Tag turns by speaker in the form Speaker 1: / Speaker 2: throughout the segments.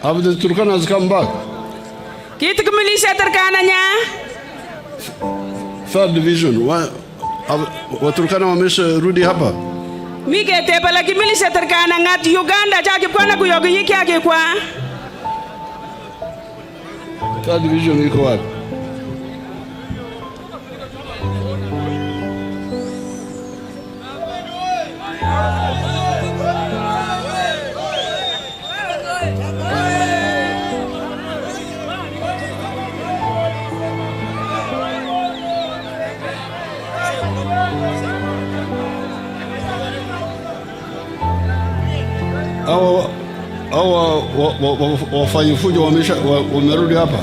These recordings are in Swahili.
Speaker 1: Have the Turkanas come back?
Speaker 2: Kita kemilisha Turkananya.
Speaker 1: Third division. Waturkana wamesha rudi hapa.
Speaker 2: Mike tepala kimilisha Turkana ngat Uganda chake kwana kuyogi yiki yake kwa.
Speaker 1: Third division iko wapi? Hawa wafanya fujo wamerudi hapa.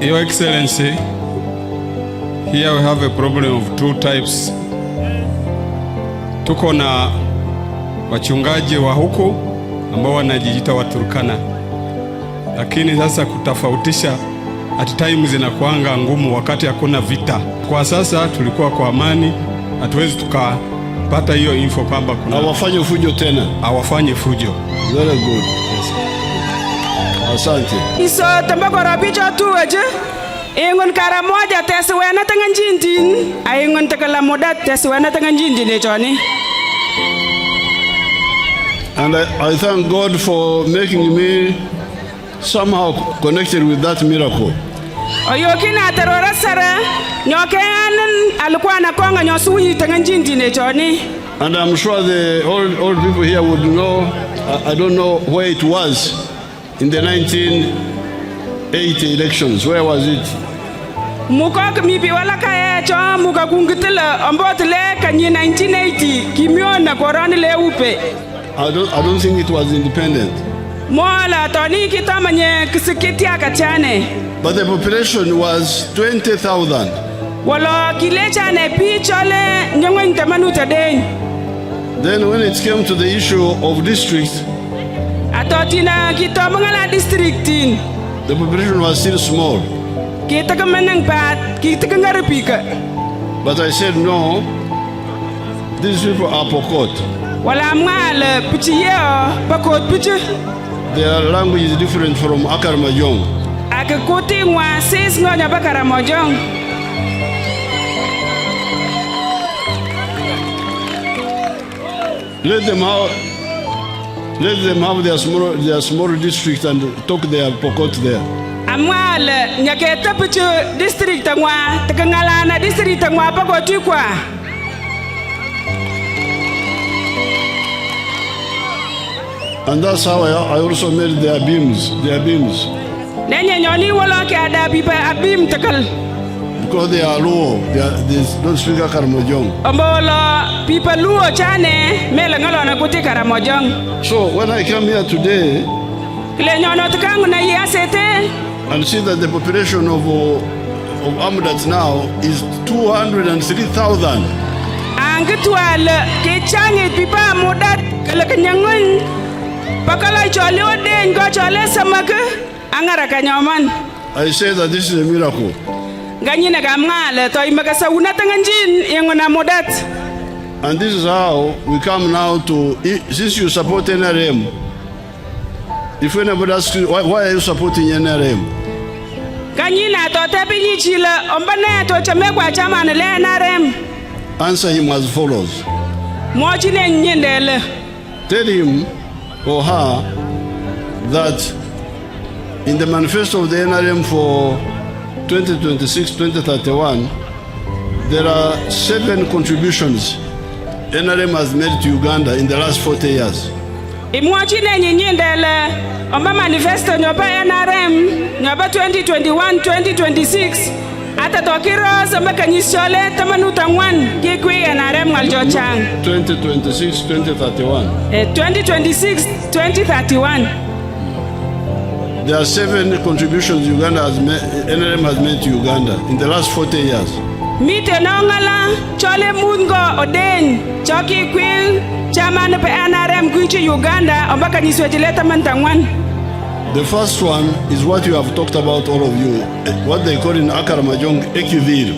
Speaker 3: Your Excellency, here we have a problem of two types. Tuko na wachungaji wa huku ambao wanajiita Waturkana, lakini sasa kutofautisha at times zinakuanga ngumu wakati hakuna vita. Kwa sasa tulikuwa kwa amani, hatuwezi tukapata hiyo info kwamba kuna
Speaker 1: hawafanye fujo tena.
Speaker 3: Hawafanye fujo.
Speaker 1: Very good. Asante.
Speaker 2: Iso tambako rabicho tu aje. Ingon Karamoja teswena tanganjintin. Ingon takalamoda teswena tanganjintin echoni.
Speaker 1: And I thank God for making me somehow connected with that miracle.
Speaker 2: Oyokina terora sara nyokeanan alikuwa anakonga nyosuyi tanganjintin echoni.
Speaker 1: And I'm sure the old people here would know. I don't know where it was in the 1980 elections. Where was it?
Speaker 2: Mukok mipi wala kaya cho muka kungitila ambotile kanyi 1980 kimiona korani le upe.
Speaker 1: I don't think it was independent.
Speaker 2: Mola toni kitamanye kisikiti akachane.
Speaker 1: But the population was 20,000.
Speaker 2: Wala kilechane pichole nyongwen tamanuta den.
Speaker 1: Then when it came to the issue of districts,
Speaker 2: atotina kitomangala districtin,
Speaker 1: the population was still small.
Speaker 2: Kitakamanang pat, kitakangarapika.
Speaker 1: But I said no, these people are Pokot.
Speaker 2: Wala mala pichiyo, Pokot pichi.
Speaker 1: Their language is different from Karamoja.
Speaker 2: Akakuti mwa sis ngonya Karamoja.
Speaker 1: Let them have their small district and talk their Pokot there.
Speaker 2: Amal nyaketa pichu district ngwa takangalana district ngwa Pokot kwa.
Speaker 1: And that's how I also made their beams.
Speaker 2: Nenye nyoni wala ke ada pipa abim takal.
Speaker 1: Because they are low, they don't speak Karamojong.
Speaker 2: Ombola people luo chane mela ngalo na kuti Karamojong.
Speaker 1: So when I come here today and see that the population of Amudat now is 203,000.
Speaker 2: Angitwal kechange pipa Amudat kala kanyangun pakala chole ode ngo chole samaka angara kanyaman.
Speaker 1: I say that this is a miracle.
Speaker 2: Ganyina gamngale to imagasa unatanganjin yengona Amudat.
Speaker 1: And this is how we come now to, since you support NRM, if anybody asks you, why are you supporting NRM?
Speaker 2: Ganyina to tepinyi chila ombane to chamekwa chama le NRM.
Speaker 1: Answer him as follows.
Speaker 2: Mochine nyendele.
Speaker 1: Tell him or her that in the manifesto of the NRM for 2026-2031, there are 7 contributions NRM has made to Uganda in the last 40 years.
Speaker 2: Imwachine nyendele omba manifesto nyoba NRM nyoba 2021-2026 ata tokiro samaka nyisole tamanuta ngwan kikwi NRM ngaljochang
Speaker 1: 2026-2031.
Speaker 2: 2026-2031.
Speaker 1: There are 7 contributions NRM has made to Uganda in the last 40 years.
Speaker 2: Mite nongala chole mungo oden choki kwil chaman pe NRM kuichi Uganda ombaka niswetileta mantangwan.
Speaker 1: The first one is what you have talked about, all of you, what they call in Akaramajong Ekivir.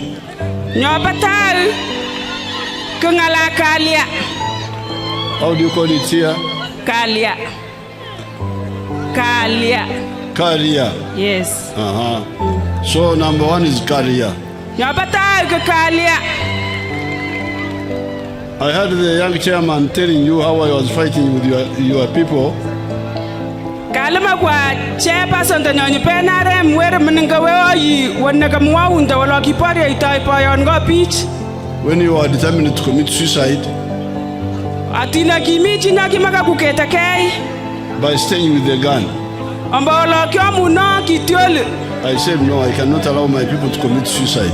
Speaker 2: Nyobatal kungala kalia
Speaker 1: How do you call it here?
Speaker 2: Kalia. Kalia.
Speaker 1: Career.
Speaker 2: Yes.
Speaker 1: So number 1 is career.
Speaker 2: Kalia.
Speaker 1: I heard the young chairman telling you how I was fighting with your people.
Speaker 2: Kalama kwa chairperson to nyonyi penare mwere mninga weoyi wonaka mwaunda wala kipari itai payon go pitch.
Speaker 1: When you are determined to commit suicide.
Speaker 2: Atina kimichi na kimaka kuketa kai.
Speaker 1: By staying with the gun.
Speaker 2: Ambolo kyomu no kitiole.
Speaker 1: I said no, I cannot allow my people to commit suicide.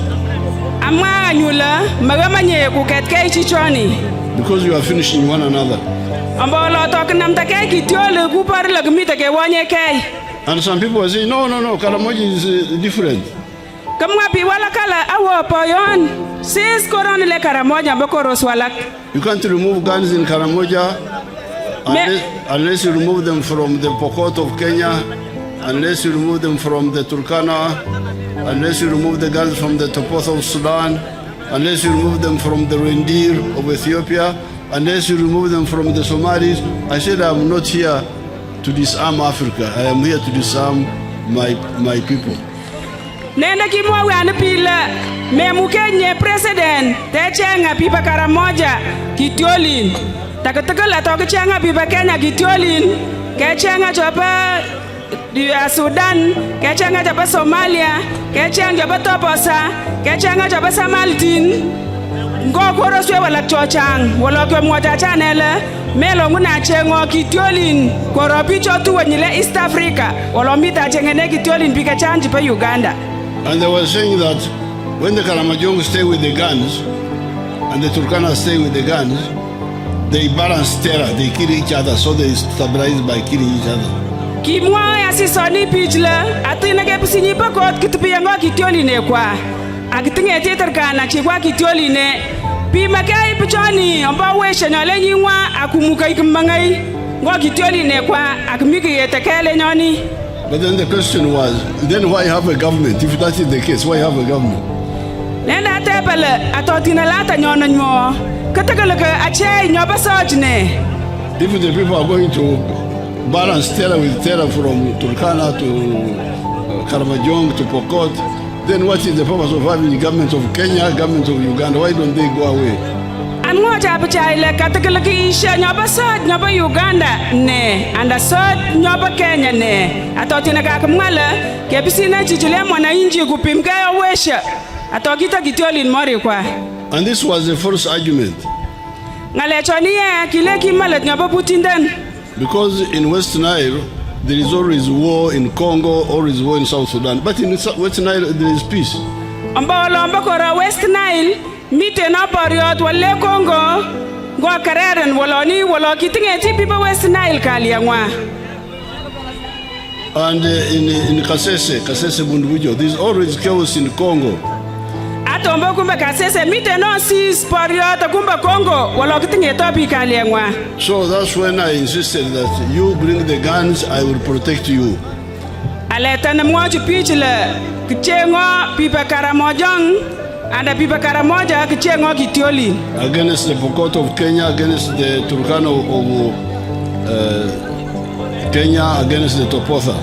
Speaker 2: Amma nyula magamanye kuket kai chichoni.
Speaker 1: Because you are finishing one another.
Speaker 2: Ambolo tokenam takai kitiole kupar lagmita ke wanye kai.
Speaker 1: And some people are saying no, Karamoja is different.
Speaker 2: Kamwa pi wala kala awo payon. Sis koron le Karamoja mboko roswalak.
Speaker 1: You can't remove guns in Karamoja unless you remove them from the Pokot of Kenya, unless you remove them from the Turkana, unless you remove the guns from the Topoth of Sudan, unless you remove them from the Rendir of Ethiopia, unless you remove them from the Somalis. I said I'm not here to disarm Africa. I am here to disarm my people.
Speaker 2: Nenda kimwa wana pila memukenye president techenga pipa Karamoja kitiolin takatakala tokichenga pipa Kenya kitiolin kechenga chopa Sudan kechenga chopa Somalia kechenga chopa Toposa kechenga chopa Samaltin ngokoroswe wala chochang wala kwa mwaja chanela melo nguna chengo kitiolin koropicho tu wenyile East Africa wala mita chengene kitiolin pika chanji pa Uganda.
Speaker 1: And they were saying that when the Karamojong stay with the guns and the Turkana stay with the guns, they balance terror, they kill each other, so they stabilize by killing each other.
Speaker 2: Kimwa ya sisoni pichla, atina ke pisinyi pakot kitupiyango kitioli ne kwa. Akitinge Turkana chikwa kitioli ne. Pima kai pichoni, omba wesha nyole nyingwa akumuka ikimangai. Ngo kitioli ne kwa akimiki yetekele nyoni.
Speaker 1: But then the question was, then why have a government? If that is the case, why have a government?
Speaker 2: Nenda tepele atotina lata nyono nyo. Katakalaka ache nyoba sojne.
Speaker 1: If the people are going to balance terror with terror from Turkana to Karamojong to Pokot, then what is the purpose of having government of Kenya, government of Uganda? Why don't they go away?
Speaker 2: Angoja apachaile katakalaka isha nyoba soj nyoba Uganda ne. Anda soj nyoba Kenya ne. Atotina kakamwala kepisina chichule mwana inji kupimkaya wesha. Atokita kitioli nmori kwa.
Speaker 1: And this was the first argument.
Speaker 2: Ngalechonie kile kimalet nyoba Putindan.
Speaker 1: Because in West Nile, there is always war in Congo, always war in South Sudan. But in West Nile, there is peace.
Speaker 2: Omba kora West Nile, mite na pariot wale Congo, go kareren waloni walo kitinge ti people West Nile kaliangwa.
Speaker 1: And in Kasese Bundubujo, there is always chaos in Congo.
Speaker 2: Atomba kumbe Kasese mite no sis pariot kumbe Congo walo kitinge topi kaliangwa.
Speaker 1: So that's when I insisted that you bring the guns, I will protect you.
Speaker 2: Aleta na mwachi pichile kichengo pipa Karamojong anda pipa Karamoja kichengo kitioli.
Speaker 1: Against the Pokot of Kenya, against the Turkana of Kenya, against the Topotha.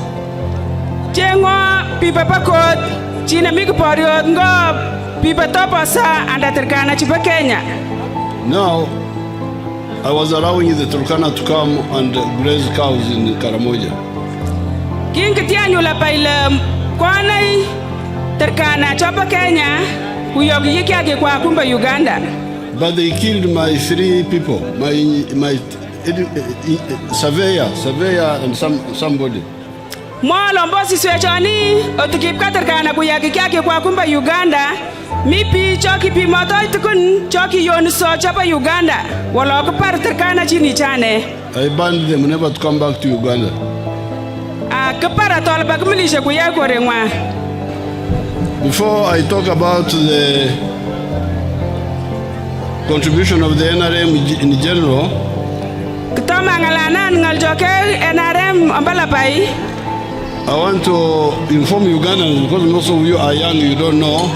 Speaker 2: Chengo pipa Pokot china miku pariot ngo pipa Toposa anda Turkana chipa Kenya.
Speaker 1: Now, I was allowing the Turkana to come and graze cows in Karamoja.
Speaker 2: Kinkitianyo la paila kwanai Turkana chopa Kenya kuyogi yiki kwa kumba Uganda.
Speaker 1: But they killed my 3 people, my surveyor and somebody.
Speaker 2: Mwalo mbosi swechoni otukipka Turkana kuyaki kwa kumba Uganda. Mipi choki pimoto itukun choki yoniso chopa Uganda. Wala kupar Turkana chini chane.
Speaker 1: I banned them never to come back to Uganda. Before I talk about the contribution of the NRM in general, I want to inform Ugandans, because most of you are young, you don't know.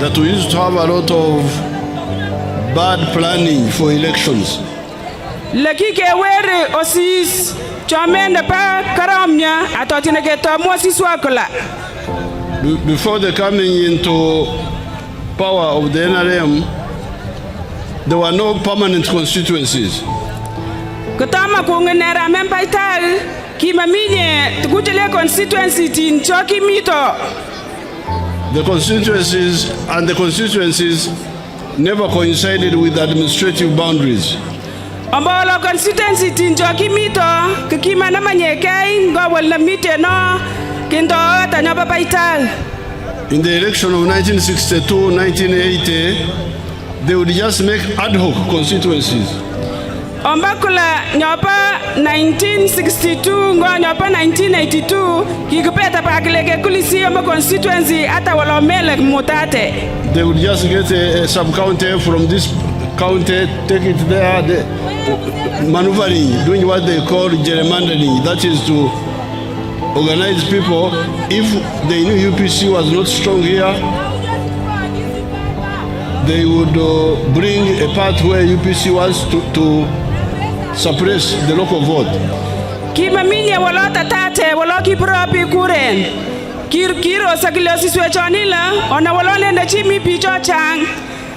Speaker 1: that we used to have a lot of bad planning for elections.
Speaker 2: Laki ke were osis chamende pa karamnya atotine ke tomo siswakola.
Speaker 1: Before the coming into power of the NRM, there were no permanent constituencies.
Speaker 2: Kutama kungenera member ital kimamine tukutele constituency tin choki mito.
Speaker 1: The constituencies never coincided with administrative boundaries.
Speaker 2: Ambolo constituency tin choki mito kikima na manyekai ngawal na mite no kinto tanyoba paital.
Speaker 1: In the election of 1962-1980, they would just make ad hoc constituencies.
Speaker 2: Ombakula nyopa 1962 ngo nyopa 1982 kikupeta pakileke kulisi omba constituency ata walomele mutate.
Speaker 1: They would just get a sub-county from this county, take it there, maneuvering, doing what they call gerrymandering. That is to organize people. If they knew UPC was not strong here, they would bring a part where UPC was to suppress the local vote.
Speaker 2: Kima minye walota tate waloki propi kuren. Kiro sakilo siswechonila ona walone na chimi picho chang.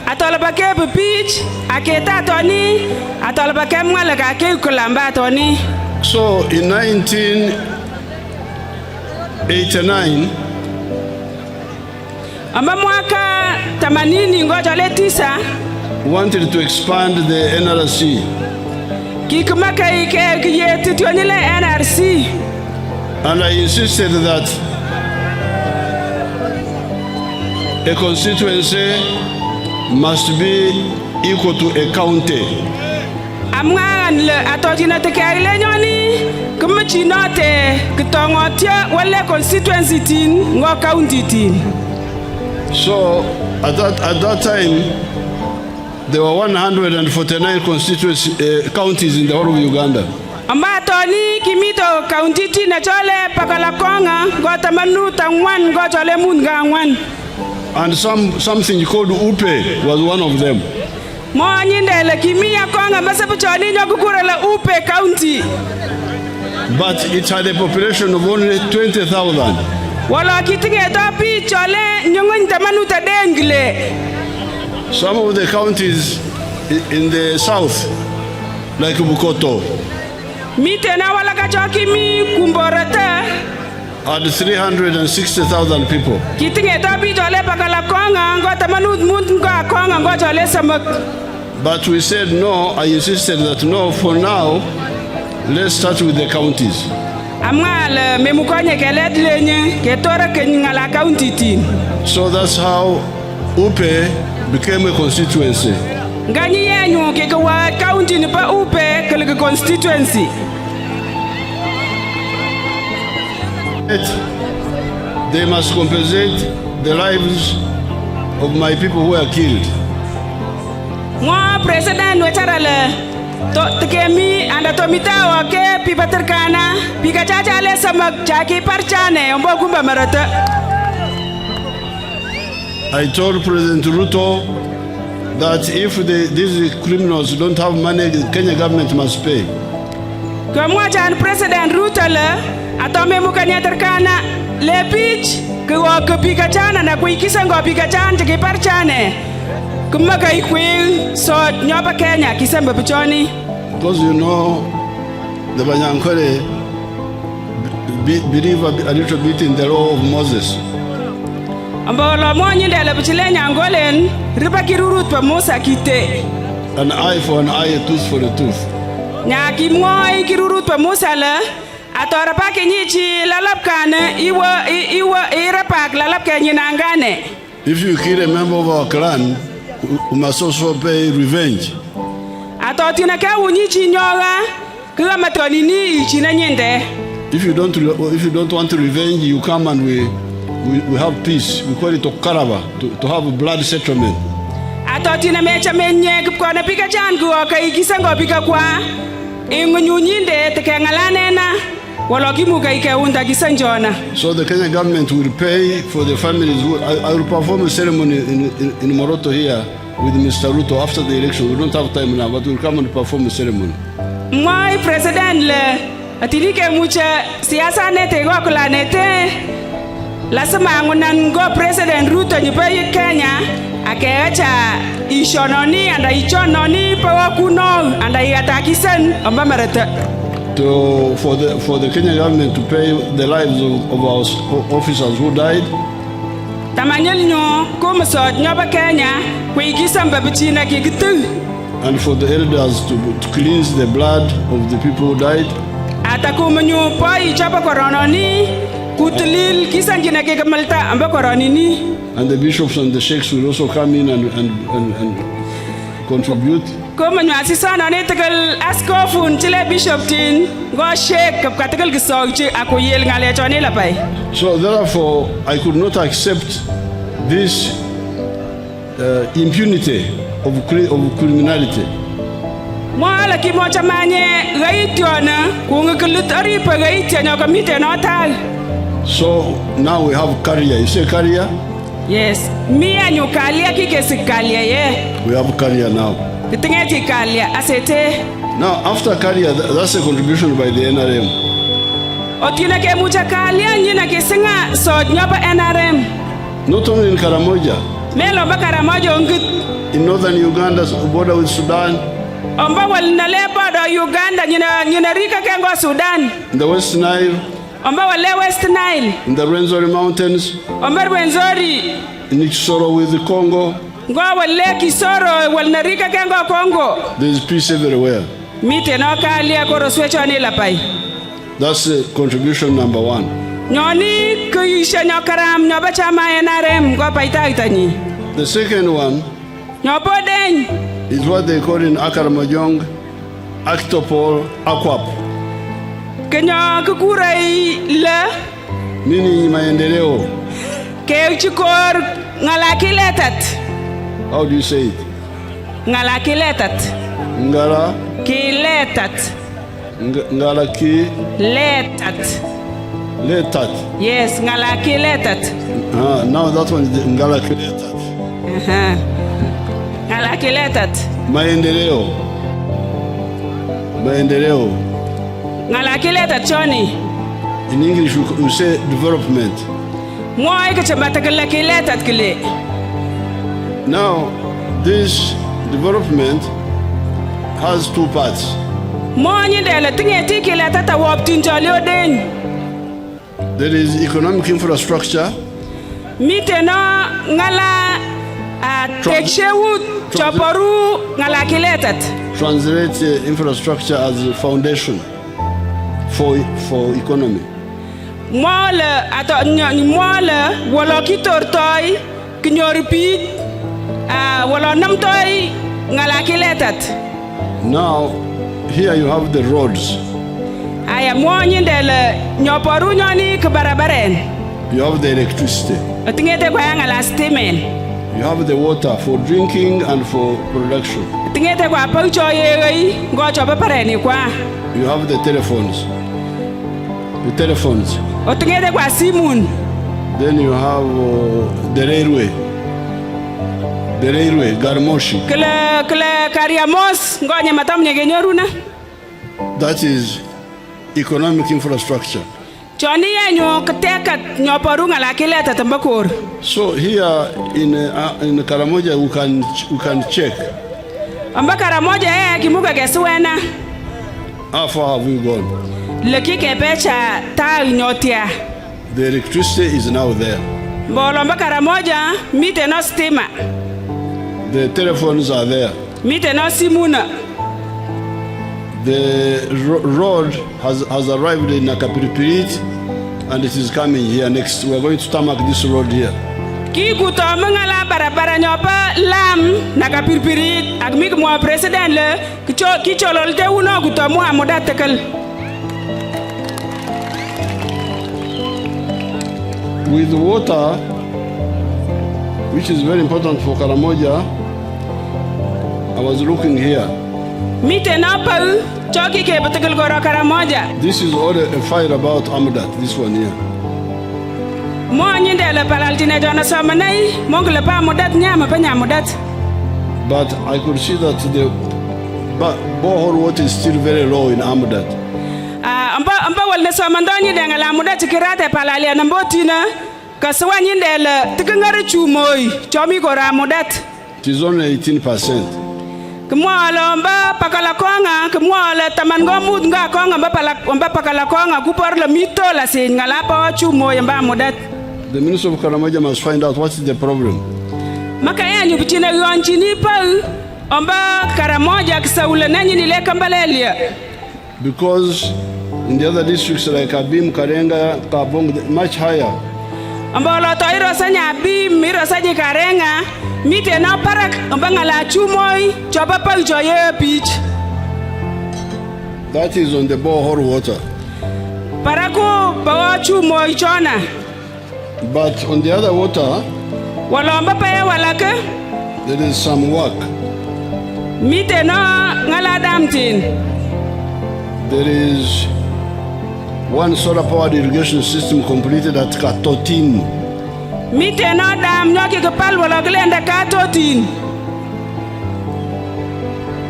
Speaker 2: Atolabake pich aketa toni atolabake mwalaka ke kulamba toni.
Speaker 1: So in 1989,
Speaker 2: ama mwaka 80 ngoja le 9
Speaker 1: wanted to expand the NRC.
Speaker 2: Kikumaka ike kiyeti tionile NRC.
Speaker 1: And I insisted that a constituency must be equal to a county.
Speaker 2: Amngan le atotina te kaile nyoni kumchinote kitongotia wale constituency tin ngo county tin.
Speaker 1: So at that time there were 149 counties in the whole of Uganda.
Speaker 2: Ambatoni kimito county tin chole pakalakonga ngota manuta ngwan ngotole munga ngwan.
Speaker 1: And something called Upe was one of them.
Speaker 2: Mo nyindele kimia konga masabu choni nyokukura la Upe county.
Speaker 1: But it had a population of only 20,000.
Speaker 2: Wala kitinge topi chole nyongon tamanuta dengle.
Speaker 1: Some of the counties in the south, like Bukoto,
Speaker 2: Mite na wala kachoki mi kumborata
Speaker 1: had 360,000 people.
Speaker 2: kitinge topi chole pakala konga ngota manut munga konga ngota chole samak.
Speaker 1: But we said no. I insisted that no, for now, let's start with the counties.
Speaker 2: Amngal memukonye kelet lenye ketora kenyala county tin.
Speaker 1: So that's how Upe became a constituency.
Speaker 2: Ngani yenyu kekewa county ni pa Upe keleke constituency.
Speaker 1: They must compensate the lives of my people who were killed.
Speaker 2: Mwa president wetarale to tekemi anda tomitawa ke pipaterkana pikachacha le samak chaki parchane ombo kumba marata.
Speaker 1: I told President Ruto that if these criminals don't have money, the Kenya government must pay.
Speaker 2: Kamwa chan president Ruto le atome mukanya terkana le pitch kwa kupikachana na kuikisa ngo pikachana chaki parchane. Kumaka ikwil so nyoba Kenya kisembe pichoni.
Speaker 1: Because you know, the Banyankole believe a little bit in the law of Moses.
Speaker 2: Ambolo monyi ndele pichile nyangolen riba kirurut pa Musa kite.
Speaker 1: An eye for an eye, a tooth for a tooth.
Speaker 2: Nyaki mwoi kirurut pa Musa le atora pa kenyichi lalap kane iwa irapak lalap kenyi nangane.
Speaker 1: If you kill a member of our clan, we must also pay revenge.
Speaker 2: Atotina ka unyichi nyoga kwa matonini ichina nyende.
Speaker 1: If you don't want revenge, you come and we have peace. We call it Okaraba, to have a blood settlement.
Speaker 2: Atotina mecha menye kupkona pika changu oka ikisango pika kwa ingunyunyinde tekengalane na
Speaker 1: So the Kenya government will pay for the families who I will perform a ceremony in Moroto here with Mr. Ruto after the election. We don't have time now, but we'll come and perform a ceremony.
Speaker 2: My president le atilike mucha siasa nete go kula nete lasema ngunan go president Ruto nyipe Kenya akeacha ishononi anda ichononi pawa kuno anda yatakisen amba marata.
Speaker 1: For the Kenya government to pay the lives of our officers who died. And for the elders to cleanse the blood of the people who died. And the bishops and the sheikhs will also come in and contribute. So therefore, I could not accept this impunity of criminality. So now we have career. You say career?
Speaker 2: Yes. Me and you career
Speaker 1: we have career now. Now, after career, that's a contribution by the NRM. Not only in Karamoja, in northern Uganda, border with Sudan, in the West Nile, in the Rwenzori Mountains, in Ichisoro with the Congo. There is peace everywhere. That's contribution number one. The second one is what they call in Akaramojong Actopol Aquap. Nini maendeleo? How do you say it?
Speaker 2: Ngala kiletat.
Speaker 1: Ngala
Speaker 2: kiletat.
Speaker 1: Ngala ki
Speaker 2: letat.
Speaker 1: Letat.
Speaker 2: Yes, ngala kiletat.
Speaker 1: Now that one is the ngala kiletat.
Speaker 2: Ngala kiletat.
Speaker 1: Maendeleo. Maendeleo.
Speaker 2: Ngala kiletat choni.
Speaker 1: In English we say development.
Speaker 2: Moi kachambata kala kiletat kile.
Speaker 1: Now, this development has two parts. There is economic infrastructure. Translate infrastructure as a foundation for economy. Now, here you have the roads. You have the electricity. You have the water for drinking and for production. You have the telephones. Then you have the railway. The railway, Garmoshi. That is economic infrastructure. So here in Karamoja we can check. How far have we gone? The electricity is now there. The telephones are there. The road has arrived in Nakapiripirit and it is coming here next. We are going to tarmac this road here. With water, which is very important for Karamoja, I was looking here.
Speaker 2: choki ke betul goro Karamoja.
Speaker 1: This is all a fight about Amudat, this one here.
Speaker 2: Mo nyinde le palaltine jona somanai mongle pa mudat nyama pa nyamudat.
Speaker 1: But I could see that the borehole water is still very low in Amudat.
Speaker 2: Amba walne somandoni de ngala mudat kirate palali anambotina kaswa nyinde le tikangare chumoi chomi gora mudat.
Speaker 1: It is only 18%.
Speaker 2: Kemwala mba pakala konga kemwala tamango mud nga konga mba pakala konga kupor le mito la sin ngala pa chumoi mba mudat.
Speaker 1: The Minister of Karamoja must find out what is the problem.
Speaker 2: Makaya nyubitina yonchini pa amba Karamoja kisaula nanyi nile kambalelia.
Speaker 1: Because in the other districts like Abim, Karenga, Kabong, much higher.
Speaker 2: Amba lo toiro sanya Abim, miro sanya Karenga, mite na parak amba ngala chumoi chopa pa joye beach.
Speaker 1: That is on the borehole water.
Speaker 2: Parako bawa chumoi chona.
Speaker 1: But on the other water, there is some work. There is one solar powered irrigation system completed at Katotin.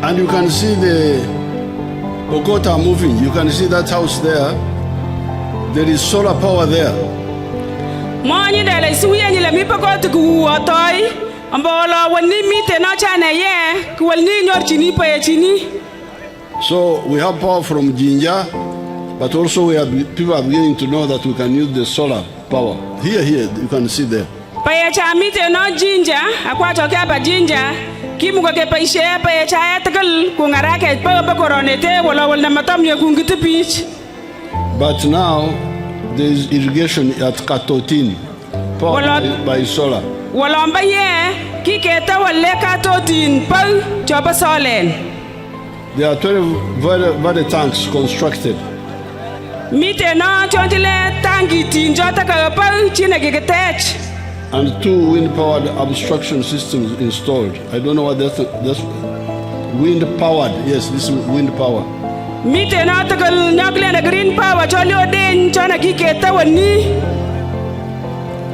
Speaker 1: And you can see the Okota moving. You can see that house there. There is solar power there.
Speaker 2: Money that I see any let me put to go or toy. Ambola when ni meet no chana ye, will need your chini payachini.
Speaker 1: So we have power from Jinja, but also people are beginning to know that we can use the solar power. Here, you can see there.
Speaker 2: Payacha meet no ginger, a quarter of a ginger. Kimuka paisha payacha takal kungaraka papa coronete, while I will namatam yagungi to beach.
Speaker 1: But now there is irrigation at Katotin, powered by solar.
Speaker 2: Walamba ye, kiketa wale Katotin, pau chopa solen.
Speaker 1: There are 12 very tanks constructed.
Speaker 2: Mite no chontile tangi tinjota ka pau china gigatech.
Speaker 1: And 2 wind-powered obstruction systems installed. I don't know what that's wind-powered. Yes, this is wind-power.
Speaker 2: Mite na takal nyakle na green power cholio den chona kiketa wani.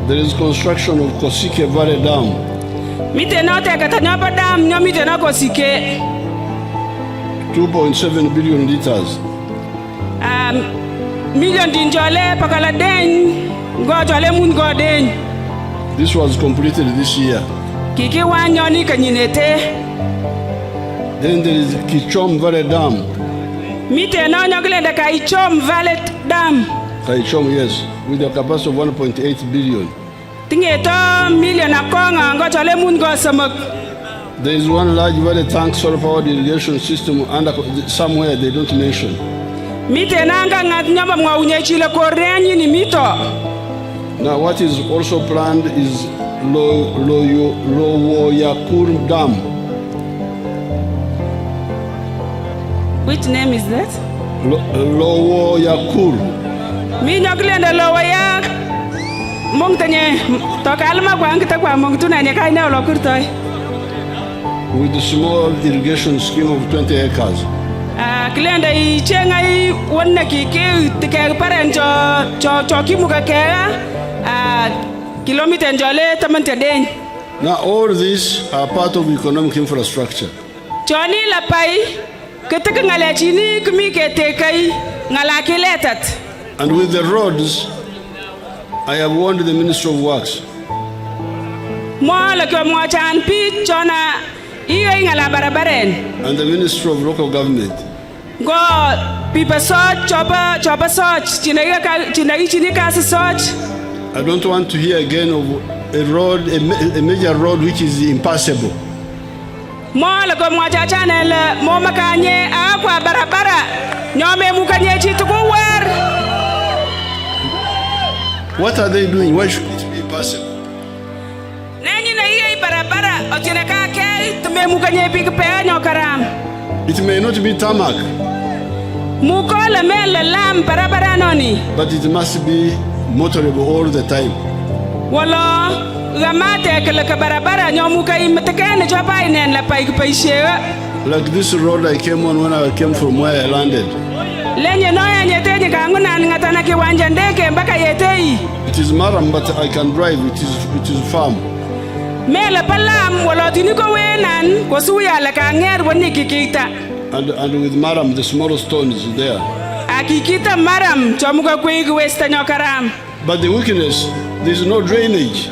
Speaker 1: There is construction of Kosike Valley Dam.
Speaker 2: Mite na takata nyapa dam nyamite na Kosike.
Speaker 1: 2.7 billion liters.
Speaker 2: Million dinjole pakala den go jole mun go den.
Speaker 1: This was completed this year.
Speaker 2: Kiki wanyoni kanyinete.
Speaker 1: Then there is Kichom Valley Dam.
Speaker 2: Mite na nyakle da Kaichom Valley Dam.
Speaker 1: Kaichom, yes, with a capacity of 1.8 billion.
Speaker 2: Tingeto million akonga go jole mun go samak.
Speaker 1: There is one large valley tank solar powered irrigation system under somewhere they don't mention.
Speaker 2: Mite nanga ngat nyamba mwa unyechile korenyi ni mito.
Speaker 1: Now what is also planned is Lowoyakur Dam.
Speaker 2: Which name is that?
Speaker 1: Lowoyakur.
Speaker 2: Mi nyoklenda Lowoyak. Mongtanye tokalma kwa ngita kwa mongtuna nyakaina lokurtoy.
Speaker 1: With a small irrigation scheme of 20 acres.
Speaker 2: Klenda I chenga I wonna kike tike parenjo kimuka kera kilometer njole tamante den.
Speaker 1: Now all these are part of economic infrastructure.
Speaker 2: Choni la pai keteka ngala chini kumike tekai ngala kiletat.
Speaker 1: And with the roads, I have warned the Ministry of Works.
Speaker 2: Mo la ko mo chan pi chona iyo ngala barabaren.
Speaker 1: And the Ministry of Local Government.
Speaker 2: Go people search chopa search chini kasi search.
Speaker 1: I don't want to hear again of a road, a major road which is impassable.
Speaker 2: Mo la ko mo cha channel mo makanye akwa barabara nyome mukanye chitu kuwer.
Speaker 1: What are they doing? Why should it be impassable?
Speaker 2: Nenyi na iya barabara otinaka ke tume mukanye pikpe nyokaram.
Speaker 1: It may not be tarmac.
Speaker 2: Mukola mele lam barabara noni.
Speaker 1: But it must be motorable all the time.
Speaker 2: Wala gamate kele ka barabara nyomuka imetekane chopa inen la paik paishewa.
Speaker 1: Like this road I came on when I came from where I landed. It is maram, but I can drive. It is farm. And with maram, the small stone is there. But the weakness, there is no drainage.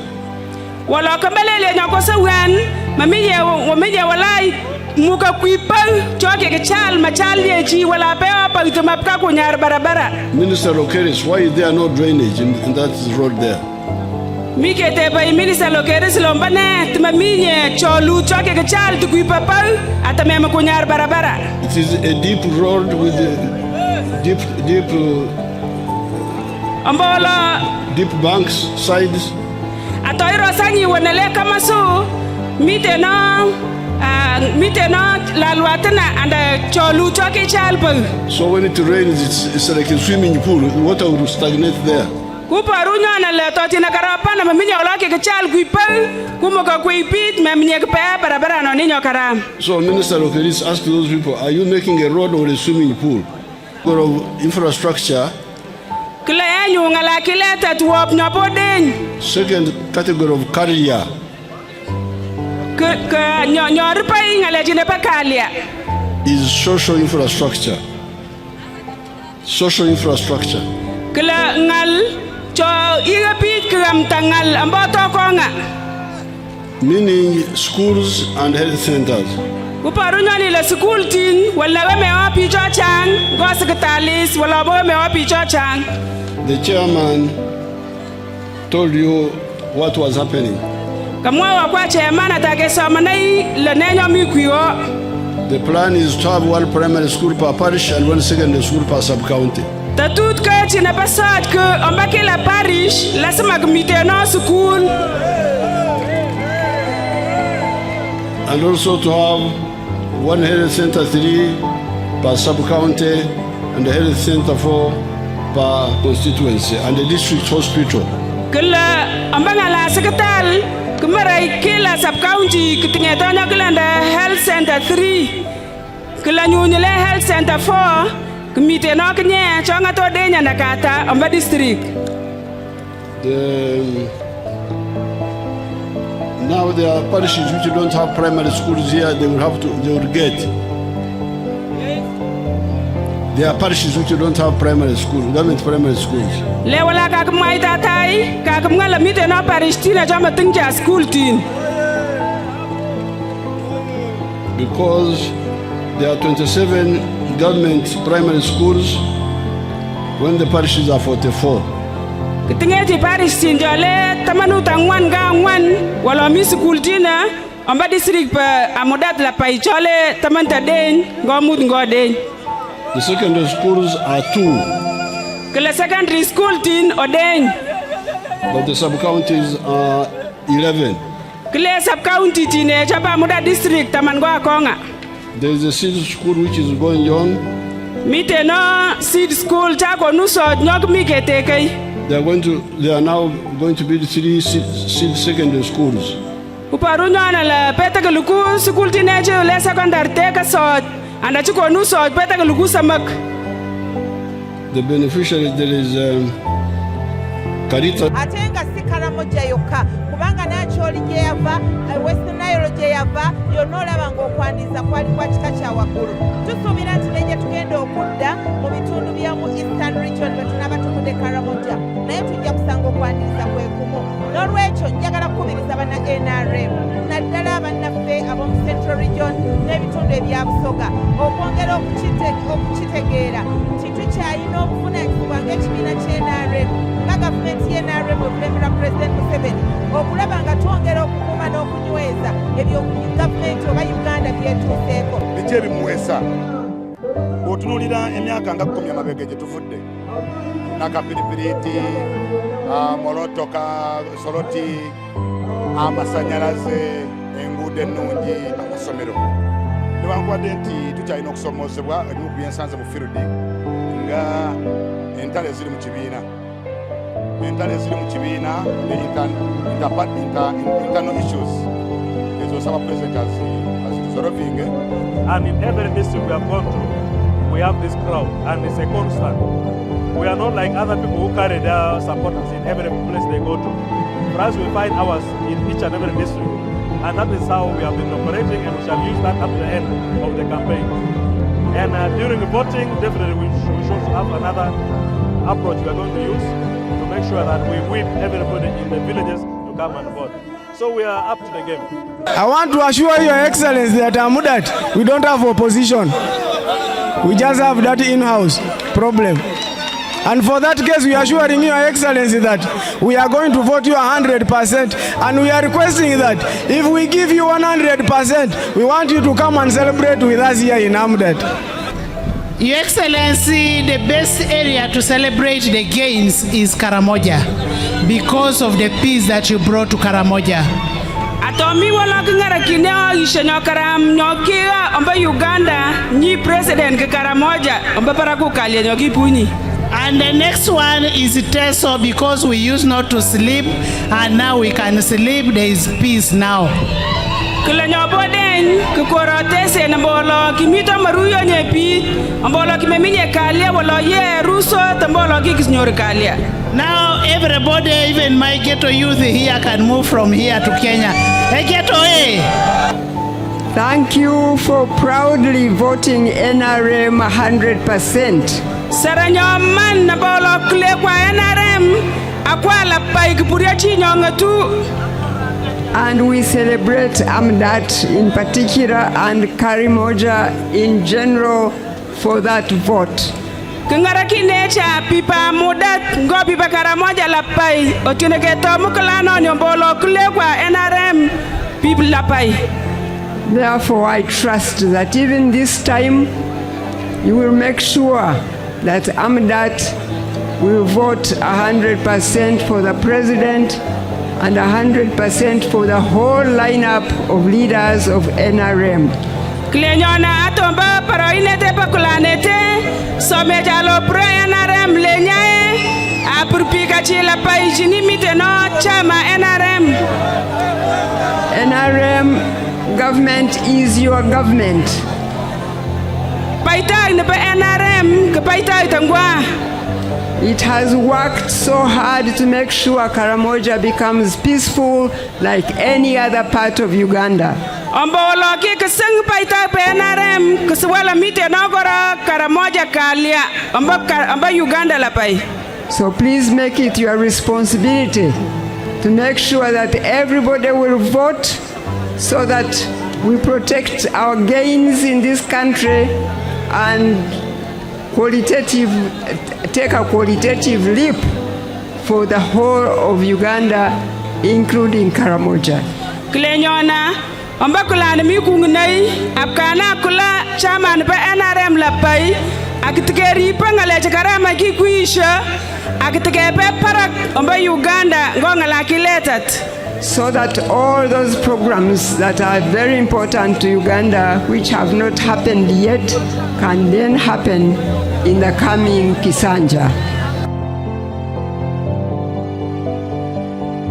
Speaker 1: Minister Lokeris, why is there no drainage in that road there? It is a deep road with deep banks, sides. So when it rains, it's like a swimming pool. Water will stagnate there. So Minister Lokeris asked those people, are you making a road or a swimming pool? For infrastructure. Second category of career is social infrastructure. Social infrastructure. Meaning schools and health centers. The chairman told you what was happening. The plan is to have one primary school per parish and one secondary school per sub-county. And also to have one health center 3 per sub-county and a health center 4 per constituency and a district hospital. Health center 3 health center 4 district. Now there are parishes which don't have primary schools here. They will get. There are parishes which don't have primary schools, government primary schools. Because there are 27 government primary schools when the parishes are 44. The secondary schools are 2. But the sub-counties are 11. There is a seed school which is going on. They are now going to build 3 seed secondary schools. The beneficiaries, there is Karita.
Speaker 4: Atenga si Karamoja yokka kubanga nacholi gye yava Western Nile gye yava yonolaba ng'okwandiza kwali kwa kika kya waggulu. Tusuubira nti nejje tugenda okudda mu bitundu byamu Eastern Region bwe tunaba tuvudde Karamoja naye tujja kusanga okwandiza kwe kumu. N'olwekyo njagala kukubiriza banna NRM naddala bannaffe ab'omu Central Region n'ebitundu ebya Busoga okwongera okukitegeera nti tukyalina obuvunaanyizibwa ng'ekibiina ky'NRM nga gavumenti y'NRM ekulembera President Museveni okulaba nga twongera okukuuma n'okunyweza ebyo gavumenti oba Uganda byetuuseeko.
Speaker 5: Biki ebimuweesa bw'otunuulira emyaka nga 10 amabega gye tuvudde nakapiripiriti molotoka soloti amasanyalaze enguudo ennungi amasomero newankubadde nti tukyalina okusomozebwa ebibugu byensanze mu field nga entalo eziri mu kibiina internal issues ezo saba president azitusobolera resolving.
Speaker 6: And in every district we have gone to, we have this crowd, and it's a constant. We are not like other people who carry their supporters in every place they go to. For us, we find ours in each and every district. And that is how we have been operating, and we shall use that up to the end of the campaign. And during the voting, definitely we should have another approach we are going to use to make sure that we whip everybody in the villages to come and vote. So we are up to the game.
Speaker 7: I want to assure Your Excellency that Amudat, we don't have opposition. We just have that in-house problem. And for that case, we are assuring Your Excellency that we are going to vote you 100%, and we are requesting that if we give you 100%, we want you to come and celebrate with us here in Amudat.
Speaker 8: Your Excellency, the best area to celebrate the gains is Karamoja because of the peace that you brought to Karamoja.
Speaker 2: Atomi wala kingara kineo ishenyo karam nyokia omba Uganda ni president ke Karamoja omba paraku kalia nyoki puni.
Speaker 8: And the next one is Teso because we used not to sleep and now we can sleep. There is peace now.
Speaker 2: Kila nyoboden kukorotese na mbolo kimito maruyo nyepi mbolo kimeminye kalia wala ye ruso tambolo kikisnyori kalia.
Speaker 8: Now everybody, even my ghetto youth here, can move from here to Kenya. Hey, ghetto, hey!
Speaker 9: Thank you for proudly voting NRM 100%.
Speaker 2: Saranyo man na bolo kule kwa NRM akwala pai kupuria chinyonga tu.
Speaker 9: And we celebrate Amdat in particular and Karamoja in general for that vote.
Speaker 2: Kingara kinecha pipa mudat ngo pipa Karamoja la pai otineke to mukulano nyombolo kule kwa NRM people la pai.
Speaker 9: Therefore I trust that even this time you will make sure that Amdat will vote 100% for the president and 100% for the whole lineup of leaders of NRM.
Speaker 2: Klenyona atomba paroinete pakulanete somejalo pro NRM lenyae apurpika chila paijini miteno chama NRM.
Speaker 9: NRM government is your government.
Speaker 2: Paita ne pa NRM ke paita itangwa.
Speaker 9: It has worked so hard to make sure Karamoja becomes peaceful like any other part of Uganda.
Speaker 2: Ombolo ki keseng paita pe NRM keswala mite nagora Karamoja kalia amba Uganda la pai.
Speaker 9: So please make it your responsibility to make sure that everybody will vote so that we protect our gains in this country and take a qualitative leap for the whole of Uganda, including Karamoja.
Speaker 2: Klenyona amba kula mi kungnai apkana kula chairman pa NRM la pai akitikeri pangale chakarama ki kuisha akitikepe parak amba Uganda ngongala kiletat.
Speaker 9: So that all those programs that are very important to Uganda, which have not happened yet, can then happen in the coming Kisanja.